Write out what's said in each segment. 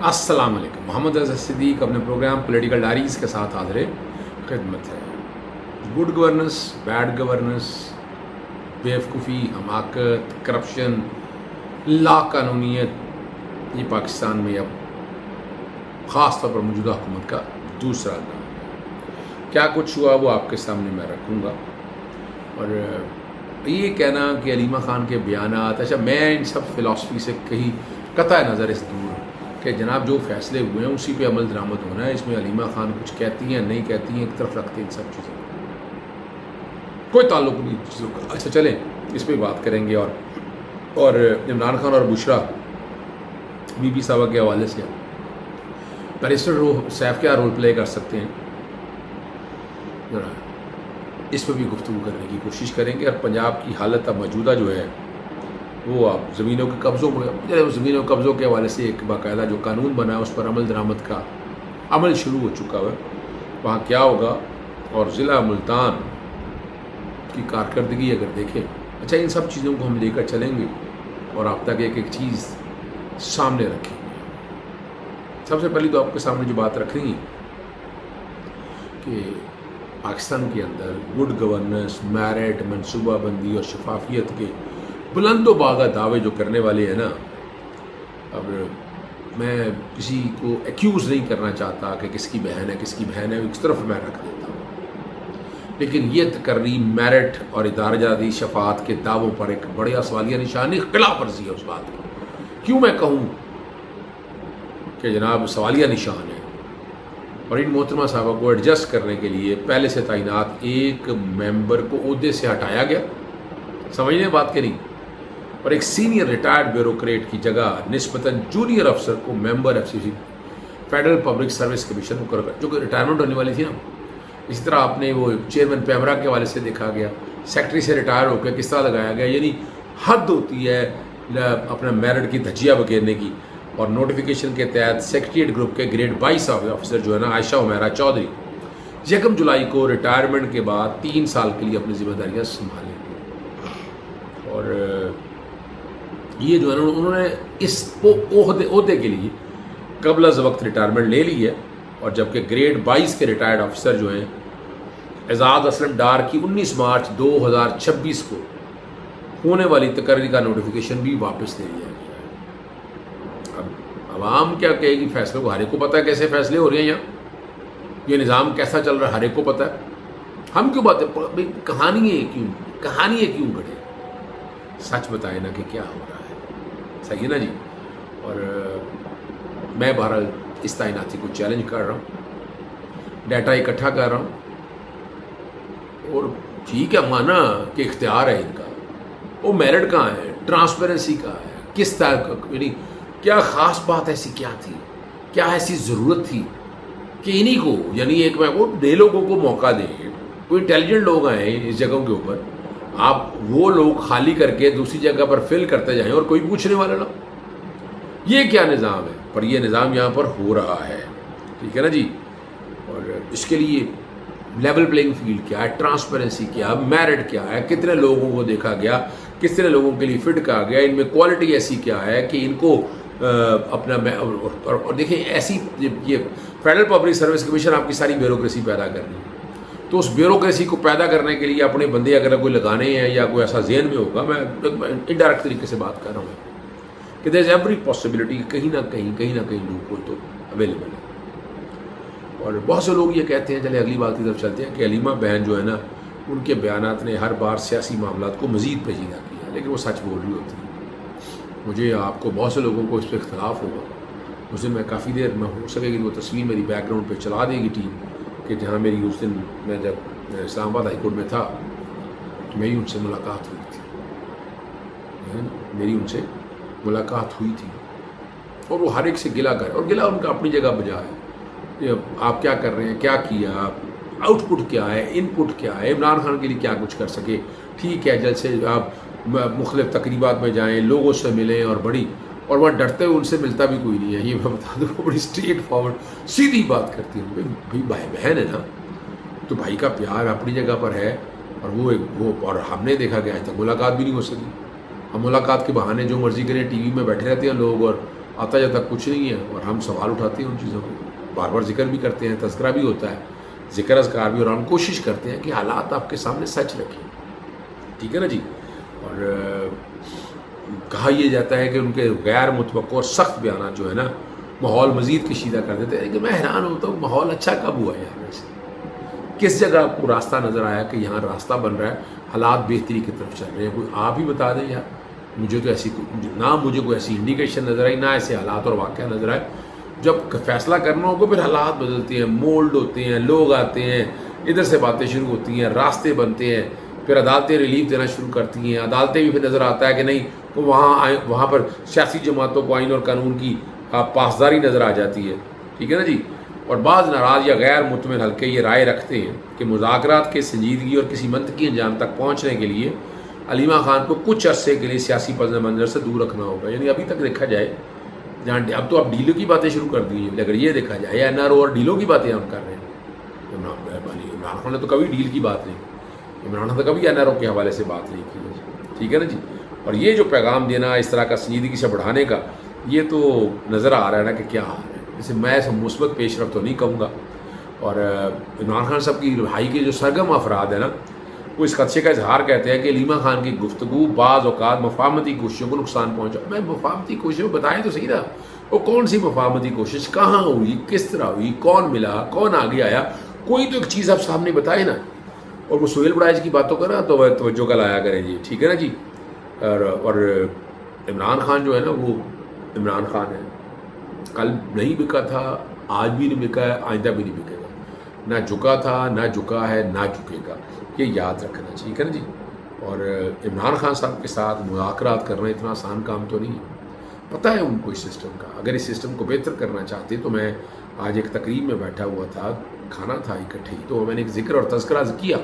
السلام علیکم. محمد اظہر صدیق اپنے پروگرام پولیٹیکل ڈائریز کے ساتھ حاضر خدمت ہے. گڈ گورننس، بیڈ گورننس، بیوقوفی، حماقت، کرپشن، لا قانونیت، یہ پاکستان میں اب خاص طور پر موجودہ حکومت کا دوسرا نام ہے. کیا کچھ ہوا وہ آپ کے سامنے میں رکھوں گا. اور یہ کہنا کہ علیمہ خان کے بیانات، اچھا میں ان سب فلاسفی سے کہیں قطع نظر اس دور کہ جناب جو فیصلے ہوئے ہیں اسی پہ عمل درآمد ہونا ہے. اس میں علیمہ خان کچھ کہتی ہیں نہیں کہتی ہیں، ایک طرف رکھتے ہیں ان سب چیزوں کا کوئی تعلق نہیں چیزوں کا. اچھا چلیں اس پہ بات کریں گے. اور عمران خان اور بشرا بی بی صاحبہ کے حوالے سے بیرسٹر سیف کیا رول پلے کر سکتے ہیں، ذرا اس پہ بھی گفتگو کرنے کی کوشش کریں گے. اور پنجاب کی حالت اب موجودہ جو ہے وہ آپ زمینوں کے قبضوں کے حوالے سے ایک باقاعدہ جو قانون بنا ہے اس پر عمل درآمد کا عمل شروع ہو چکا ہے. وہاں کیا ہوگا اور ضلع ملتان کی کارکردگی اگر دیکھیں، اچھا ان سب چیزوں کو ہم لے کر چلیں گے اور آپ تک ایک ایک چیز سامنے رکھیں گے. سب سے پہلی تو آپ کے سامنے جو بات رکھ رہی ہیں کہ پاکستان کے اندر گڈ گورننس، میرٹ، منصوبہ بندی اور شفافیت کے بلند و باغا دعوے جو کرنے والے ہیں نا، اب میں کسی کو ایکیوز نہیں کرنا چاہتا کہ کس کی بہن ہے کس کی بہن ہے، اس طرف میں رکھ دیتا ہوں. لیکن یہ تقرری میرٹ اور ادارہ جاتی شفاعت کے دعووں پر ایک بڑا سوالیہ نشانی، خلاف ورزی ہے اس بات کی. کیوں میں کہوں کہ جناب سوالیہ نشان ہے؟ اور ان محترمہ صاحبہ کو ایڈجسٹ کرنے کے لیے پہلے سے تعینات ایک ممبر کو عہدے سے ہٹایا گیا، سمجھنے بات کے نہیں، اور ایک سینئر ریٹائرڈ بیوروکریٹ کی جگہ نسبتاً جونیئر افسر کو ممبر ایف سی سی فیڈرل پبلک سروس کمیشن مقرر کر، جو کہ ریٹائرمنٹ ہونے والی تھی نا. اسی طرح آپ نے وہ چیئرمین پیمرا کے حوالے سے دیکھا گیا، سیکٹری سے ریٹائر ہو کے کس طرح لگایا گیا. یعنی حد ہوتی ہے اپنا میرٹ کی دھجیاں بکھیرنے کی. اور نوٹیفیکیشن کے تحت سیکریٹریٹ گروپ کے گریڈ 22 آفیسر جو ہے نا عائشہ عمیرہ چودھری 1 جولائی کو ریٹائرمنٹ کے بعد 3 سال کے لیے اپنی ذمہ داریاں سنبھالیں. اور یہ جو ہے نا انہوں نے اس عہدے کے لیے قبل از وقت ریٹائرمنٹ لے لی ہے. اور جبکہ گریڈ 22 کے ریٹائرڈ افسر جو ہیں اعزاز اسلم ڈار کی 19 مارچ 2026 کو ہونے والی تقرری کا نوٹیفیکیشن بھی واپس لے لیا گیا ہے. اب عوام کیا کہے گی؟ فیصلوں کو ہر ایک کو پتہ ہے کیسے فیصلے ہو رہے ہیں یہاں، یہ نظام کیسا چل رہا ہے ہر ایک کو پتہ ہے. ہم کیوں باتیں کہانی کیوں گڑھے؟ سچ بتائیں نا کہ کیا ہو رہا ہے. صحیح ہے نا جی. اور میں بہرحال اس تعیناتی کو چیلنج کر رہا ہوں، ڈیٹا اکٹھا کر رہا ہوں. اور ٹھیک ہے مانا کہ اختیار ہے ان کا، وہ میرٹ کہاں ہے، ٹرانسپیرنسی کہاں ہے، کس طرح یعنی کیا خاص بات ایسی کیا تھی، کیا ایسی ضرورت تھی کہ انہی کو یعنی ایک میں وہ دے لوگوں کو موقع دیں. کوئی انٹیلیجنٹ لوگ آئیں اس جگہوں کے اوپر، آپ وہ لوگ خالی کر کے دوسری جگہ پر فل کرتے جائیں اور کوئی پوچھنے والا نہ. یہ کیا نظام ہے؟ پر یہ نظام یہاں پر ہو رہا ہے. ٹھیک ہے نا جی. اور اس کے لیے لیول پلینگ فیلڈ کیا ہے، ٹرانسپیرنسی کیا، میرٹ کیا ہے، کتنے لوگوں کو دیکھا گیا، کتنے لوگوں کے لیے فٹ کہا گیا، ان میں کوالٹی ایسی کیا ہے کہ ان کو اپنا اور دیکھیں ایسی یہ فیڈرل پبلک سروس کمیشن آپ کی ساری بیوروکریسی پیدا کرنی ہے. تو اس بیوروکریسی کو پیدا کرنے کے لیے اپنے بندے اگر کوئی لگانے ہیں یا کوئی ایسا ذہن میں ہوگا، میں انڈائریکٹ طریقے سے بات کر رہا ہوں کہ دیر از ایوری پاسبلٹی کہیں نہ کہیں لوپ ہول تو اویلیبل ہے. اور بہت سے لوگ یہ کہتے ہیں، چلے اگلی بات کی طرف چلتے ہیں، کہ علیمہ بہن جو ہے نا ان کے بیانات نے ہر بار سیاسی معاملات کو مزید پیچیدہ کیا، لیکن وہ سچ بول رہی ہوتی ہے. مجھے آپ کو بہت سے لوگوں کو اس پہ اختلاف ہوگا. اس دن میں کافی دیر میں ہو سکے گی وہ تصویر میری بیک گراؤنڈ پہ چلا دے گی ٹیم کہ جہاں میری اس دن میں جب اسلام آباد ہائی کورٹ میں تھا تو میری ان سے ملاقات ہوئی تھی. اور وہ ہر ایک سے گلا کرے، اور گلا ان کا اپنی جگہ بجا ہے. آپ کیا کر رہے ہیں، کیا کیا، آؤٹ پٹ کیا ہے، ان پٹ کیا ہے، عمران خان کے لیے کیا کچھ کر سکے. ٹھیک ہے جلسے آپ مختلف تقریبات میں جائیں، لوگوں سے ملیں، اور وہاں ڈرتے ہوئے ان سے ملتا بھی کوئی نہیں ہے. یہ میں بتا دوں بڑی اسٹریٹ فارورڈ سیدھی بات کرتی ہوں. بھائی بھائی بہن ہے نا، تو بھائی کا پیار اپنی جگہ پر ہے. اور وہ اور ہم نے دیکھا کہ آج تک ملاقات بھی نہیں ہو سکی. ہم ملاقات کے بہانے جو مرضی کریں، ٹی وی میں بیٹھے رہتے ہیں لوگ اور آتا جاتا کچھ نہیں ہے، اور ہم سوال اٹھاتے ہیں ان چیزوں کو، بار بار ذکر بھی کرتے ہیں، تذکرہ بھی ہوتا ہے، ذکر اذکار بھی، اور ہم کوشش کرتے ہیں کہ حالات آپ کے سامنے سچ رکھیں، ٹھیک ہے نا جی. اور کہا یہ جاتا ہے کہ ان کے غیر متوقع اور سخت بیانات جو ہے نا ماحول مزید کشیدہ کر دیتے ہیں. کہ میں حیران ہوتا ہوں ماحول اچھا کب ہوا یار؟ ویسے کس جگہ آپ کو راستہ نظر آیا کہ یہاں راستہ بن رہا ہے، حالات بہتری کی طرف چل رہے ہیں؟ کوئی آپ ہی بتا دیں یار. مجھے تو ایسی نہ مجھے کوئی ایسی انڈیکیشن نظر آئی، نہ ایسے حالات اور واقعہ نظر آئے. جب فیصلہ کرنا ہوگا پھر حالات بدلتے ہیں، مولڈ ہوتے ہیں، لوگ آتے ہیں، ادھر سے باتیں شروع ہوتی ہیں، راستے بنتے ہیں، پھر عدالتیں ریلیف دینا شروع کرتی ہیں. عدالتیں بھی پھر نظر آتا ہے کہ نہیں وہاں پر سیاسی جماعتوں کو آئین اور قانون کی پاسداری نظر آ جاتی ہے، ٹھیک ہے نا جی. اور بعض ناراض یا غیر مطمئن حلقے یہ رائے رکھتے ہیں کہ مذاکرات کے سنجیدگی اور کسی منطقی انجام تک پہنچنے کے لیے علیمہ خان کو کچھ عرصے کے لیے سیاسی پس منظر سے دور رکھنا ہوگا. یعنی ابھی تک دیکھا جائے جہاں اب تو آپ ڈیلوں کی باتیں شروع کر دی ہیں، اگر یہ دیکھا جائے این آر او اور ڈیلوں کی باتیں ہم کر رہے ہیں. عمران خان نے تو کبھی ڈیل کی بات نہیں کی، عمران خان نے کبھی این آر او کے حوالے سے بات نہیں کی، ٹھیک ہے نا جی. اور یہ جو پیغام دینا اس طرح کا سنجیدگی سے بڑھانے کا، یہ تو نظر آ رہا ہے نا کہ کیا حال ہے. جیسے میں مثبت پیش رفت تو نہیں کہوں گا. اور عمران خان صاحب کی رہائی کے جو سرگرم افراد ہیں نا، وہ اس خدشے کا اظہار کہتے ہیں کہ علیمہ خان کی گفتگو بعض اوقات مفاہمتی کوششوں کو نقصان پہنچا. میں مفاہمتی کوششوں بتائیں تو صحیح نا، وہ کون سی مفاہمتی کوشش، کہاں ہوئی، کس طرح ہوئی، کون ملا، کون آگے آیا، کوئی تو ایک چیز آپ سامنے بتائے نا. اور وہ سہیل بڑائچ کی باتوں کا نا تو توجہ کا لایا کریں جی، ٹھیک ہے نا جی. اور عمران خان جو ہے نا وہ عمران خان ہے، کل نہیں بکا تھا، آج بھی نہیں بکا ہے، آئندہ بھی نہیں بکے گا. نہ جھکا تھا، نہ جھکا ہے، نہ جھکے گا. یہ یاد رکھنا چاہیے، ٹھیک ہے نا جی. اور عمران خان صاحب کے ساتھ مذاکرات کرنا اتنا آسان کام تو نہیں ہے. پتہ ہے ان کو اس سسٹم کا، اگر اس سسٹم کو بہتر کرنا چاہتے تو میں آج ایک تقریب میں بیٹھا ہوا تھا، کھانا تھا اکٹھے ہی، تو میں نے ایک ذکر اور تذکرہ کیا.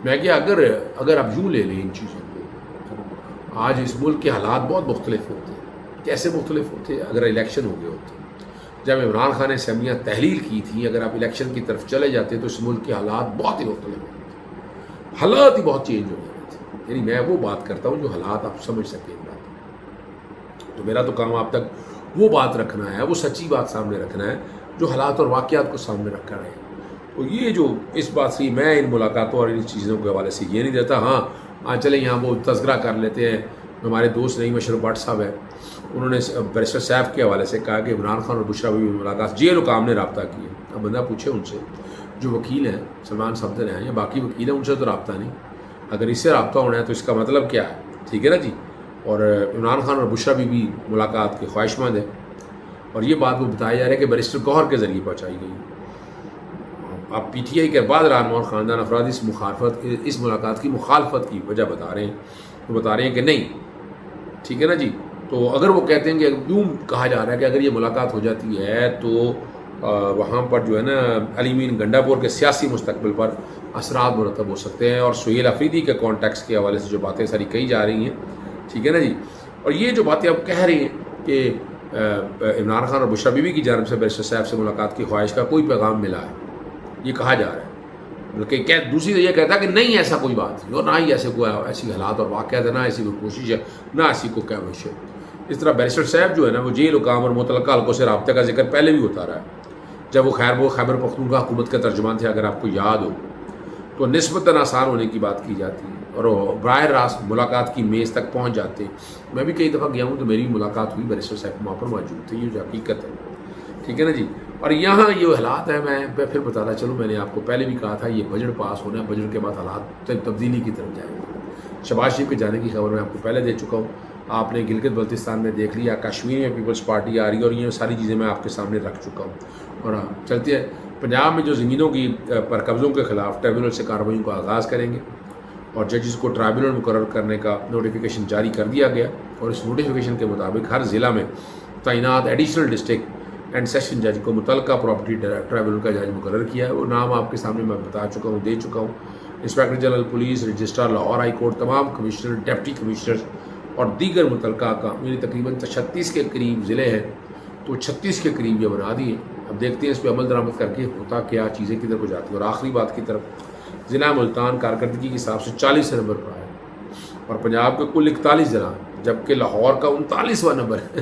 میں کہ اگر آپ یوں لے لیں ان چیزوں کو، آج اس ملک کے حالات بہت مختلف ہوتے ہیں. کیسے مختلف ہوتے ہیں؟ اگر الیکشن ہو گئے ہوتے، جب عمران خان نے اسمبلیاں تحلیل کی تھی، اگر آپ الیکشن کی طرف چلے جاتے تو اس ملک کے حالات بہت ہی مختلف ہوتے، حالات ہی بہت چینج ہو گئے تھے. یعنی میں وہ بات کرتا ہوں جو حالات آپ سمجھ سکیں. تو میرا تو کام آپ تک وہ بات رکھنا ہے، وہ سچی بات سامنے رکھنا ہے جو حالات اور واقعات کو سامنے رکھ کر رہے ہیں. تو یہ جو اس بات سے میں ان ملاقاتوں اور ان چیزوں کے حوالے سے یہ نہیں دیتا ہاں چلیں یہاں وہ تذکرہ کر لیتے ہیں. ہمارے دوست نعیم اشرف بٹ صاحب ہیں، انہوں نے بیرسٹر صاحب کے حوالے سے کہا کہ عمران خان اور بشرا بیوی ملاقات جی حکام نے رابطہ کیا. اب بندہ پوچھے ان سے جو وکیل ہیں، سلمان صفدر ہیں یا باقی وکیل ہیں، ان سے تو رابطہ نہیں. اگر اس سے رابطہ ہونا ہے تو اس کا مطلب کیا ہے؟ ٹھیک ہے نا جی. اور عمران خان اور بشرا بیوی ملاقات کے خواہشمند ہیں، اور یہ بات وہ بتایا جا رہا ہے کہ بیرسٹر گوہر کے ذریعے پہنچائی گئی. آپ پی ٹی آئی کے بعد رہنما اور خاندان افراد اس ملاقات کی مخالفت کی وجہ بتا رہے ہیں. وہ بتا رہے ہیں کہ نہیں، ٹھیک ہے نا جی. تو اگر وہ کہتے ہیں کہ یوں کہا جا رہا ہے کہ اگر یہ ملاقات ہو جاتی ہے تو وہاں پر جو ہے نا علی مین گنڈا پور کے سیاسی مستقبل پر اثرات مرتب ہو سکتے ہیں. اور سہیل افریدی کے کانٹیکس کے حوالے سے جو باتیں ساری کہی جا رہی ہیں، ٹھیک ہے نا جی. اور یہ جو باتیں آپ کہہ رہے ہیں کہ عمران خان اور بشرا بیوی کی جانب سے بیرسٹر صاحب سے ملاقات کی خواہش کا کوئی پیغام ملا ہے، یہ کہا جا رہا ہے. بلکہ دوسری سے یہ کہتا ہے کہ نہیں ایسا کوئی بات نہیں، اور نہ ہی ایسی حالات اور واقعات ہے، نہ ایسی کوئی کوشش ہے، نہ ایسی کوئی کاوش ہے. اس طرح بیرسٹر صاحب جو ہے نا وہ جیل حکام اور متعلقہ حلقوں سے رابطے کا ذکر پہلے بھی ہوتا رہا ہے. جب وہ خیبر پختونخوا حکومت کے ترجمان تھے، اگر آپ کو یاد ہو، تو نسبتاً آسان ہونے کی بات کی جاتی ہے اور وہ براہ راست ملاقات کی میز تک پہنچ جاتے ہیں. میں بھی کئی دفعہ گیا ہوں تو میری ملاقات ہوئی، بیرسٹر صاحب وہاں پر موجود تھے، یہ جو حقیقت ہے، ٹھیک ہے نا جی. اور یہاں یہ حالات ہیں، میں پھر بتاتا چلوں، میں نے آپ کو پہلے بھی کہا تھا یہ بجٹ پاس ہونا ہے، بجٹ کے بعد حالات تبدیلی کی طرف جائیں گے. شہباز شریف کے جانے کی خبر میں آپ کو پہلے دے چکا ہوں. آپ نے گلگت بلتستان میں دیکھ لیا، کشمیر میں پیپلز پارٹی آ رہی ہے، اور یہ ساری چیزیں میں آپ کے سامنے رکھ چکا ہوں. اور چلتے ہیں پنجاب میں جو زمینوں کی پر قبضوں کے خلاف ٹریبونل سے کارروائیوں کا آغاز کریں گے، اور ججز کو ٹرائبونل مقرر کرنے کا نوٹیفیکیشن جاری کر دیا گیا. اور اس نوٹیفیکیشن کے مطابق ہر ضلع میں تعینات ایڈیشنل ڈسٹرکٹ اینڈ سیشن جج کو متعلقہ پراپرٹی ٹرائبونل کا جج مقرر کیا ہے. وہ نام آپ کے سامنے میں بتا چکا ہوں، دے چکا ہوں. Inspector general police, registrar Lahore high court, تمام کمشنر، ڈپٹی کمشنر اور دیگر متعلقہ کا، یعنی تقریباً 36 کے قریب ضلع ہیں، تو 36 کے قریب یہ بنا دیے. اب دیکھتے ہیں اس پہ عمل درآمد کر کے ہوتا کیا، چیزیں کدھر کو جاتی ہیں. اور آخری بات کی طرف، ضلع ملتان کارکردگی کے حساب سے 40 نمبر پر آیا، اور پنجاب کے کل 41 ضلع، جبکہ لاہور کا 39واں نمبر ہے.